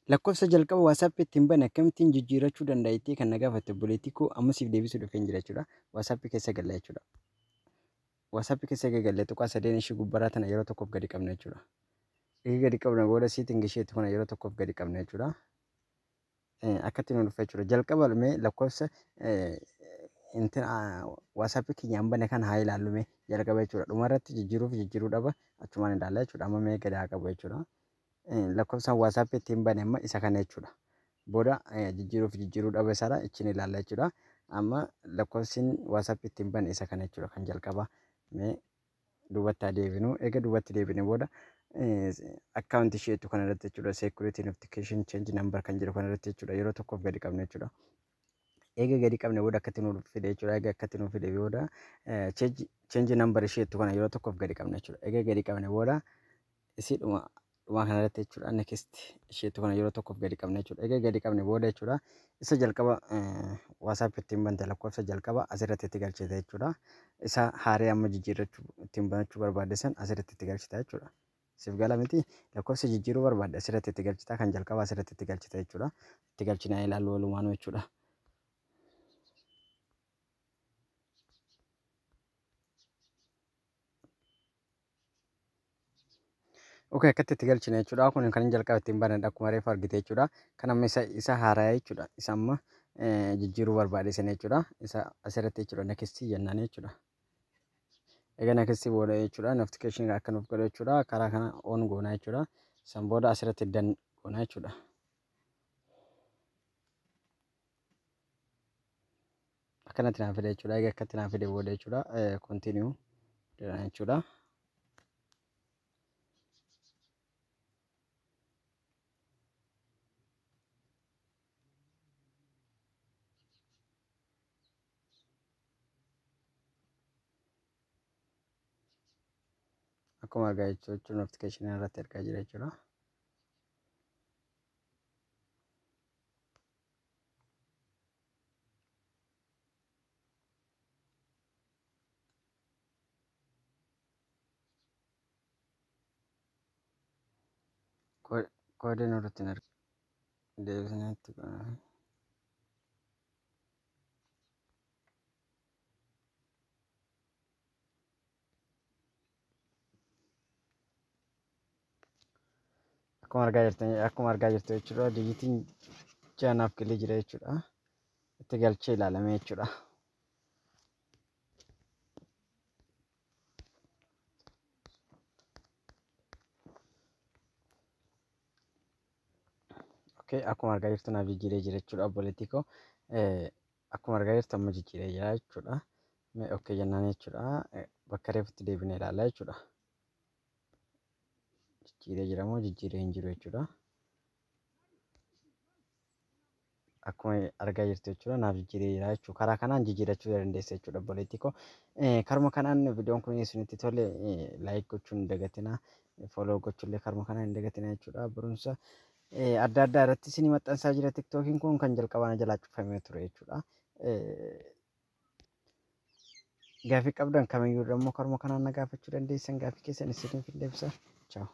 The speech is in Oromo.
lakkoofsa jalqaba WhatsApp ittiin bane akkamittiin jijjiirachuu dandeetti kan nagaafatte obboleettii amma siif deebisuu dhufeen jira jechuudha. WhatsApp keessa galla jechuudha. WhatsApp keessa galle tuqaa sadeen ishee gubbaraa tana yeroo tokkoof gadi qabna jechuudha. Egaa gadi qabna booda siitiin isheetti kana yeroo tokkoof gadi qabna jechuudha. Akkatti nu dhufa jechuudha. Jalqaba mee lakkoofsa WhatsApp keenyaan bane kan haa ilaallume jalqaba jechuudha. Dhumarratti jijjiiruu dhaba achumaan ilaalla jechuudha. Amma mee gadi haa qabu jechuudha. Lakkoofsaan WhatsApp ittiin bane amma isa kana jechuudha. Booda jijjiiruu dhaba isaadha ittiin ilaalla jechuudha. Amma lakkoofsiin WhatsApp ittiin bane isa kana jechuudha kan jalqaba. Mee duubatti adeebinu eega duubatti deebine booda akkaawuntii isheetu kana irratti jechuudha. Security notification change number kan jedhu kana irratti jechuudha. Yeroo tokkoof gadi qabna jechuudha. Eega gadi qabne booda akkatti nuuf fide jechuudha. Eega akkatti nuuf fide booda change number isheetu kana yeroo tokkoof gadi qabna jechuudha. Eega gadi qabne booda isiidhuma kana irratti jechuudha. Next isheetu kana yeroo tokkoof gadi qabna jechuudha. Eega gadi qabne booda jechuudha. Isa jalqaba WhatsApp ittiin bante lakkoofsa jalqaba asirratti itti galchite jechuudha. Isa haaree amma jijjiirrachuu ittiin banachuu barbaadde san asirratti itti galchita jechuudha. Siif gala miti lakkoofsa jijjiiruu barbaadde asirratti itti galchita kan jalqaba asirratti itti galchita jechuudha. Itti galchinaa ilaallu walumaan jechuudha. Oke akkatti itti galchina jechuudha. Kun kan jalqaba ittiin banadha akkuma reefu argite jechuudha. Kan amma isa haaraa jechuudha. Isa amma jijjiiruu barbaade sana jechuudha. Isa asirratti jechuudha nakistii jennaan jechuudha. Egaa nakistii booda jechuudha notification akka nuuf godhu jechuudha. Karaa kana on goona jechuudha. San booda asirratti dan goona jechuudha. Akkanatti naaf fide jechuudha. Egaa akkatti naaf fide booda jechuudha. Continue jechuudha. Akkuma argaa jechuudha notification irratti argaa jira jechuudha. Koodeen irratti deebisneetti akkuma argaa jirtu jechuudha. Digitiin jaanaaf galee jira jechuudha. Itti galchee ilaalame jechuudha. Akkuma argaa jirtu naaf jijjiiree jira jechuudha. Obboleettii koo akkuma argaa jirtu amma jijjiiree jira jechuudha. Okkee jennaan jechuudha. Bakka reefutti deebinee ilaalla jechuudha. Jijjiiree jira moo jijjiiree hin jiru jechuudha. Akkuma argaa jirtu jechuudha naaf jijjiiree jira jechuudha. Karaa kanaan jijjiirachuu dandeessa jechuudha obboleettii koo. Karuma kanaan viidiyoon kun isinitti tole laayik gochuun hin dagatinaa. Follow gochuullee karuma kanaan hin dagatinaa jechuudha. Barumsa adda addaa irratti isinii maxxansaa jira. TikTokiin kun kan jalqabaan jalaa cufamee ture jechuudha. Gaafii qabdan kamiyyuu immoo karuma kanaan na gaafachuu dandeessan. Gaafii keessan isiniif hin deebisa. Ciao.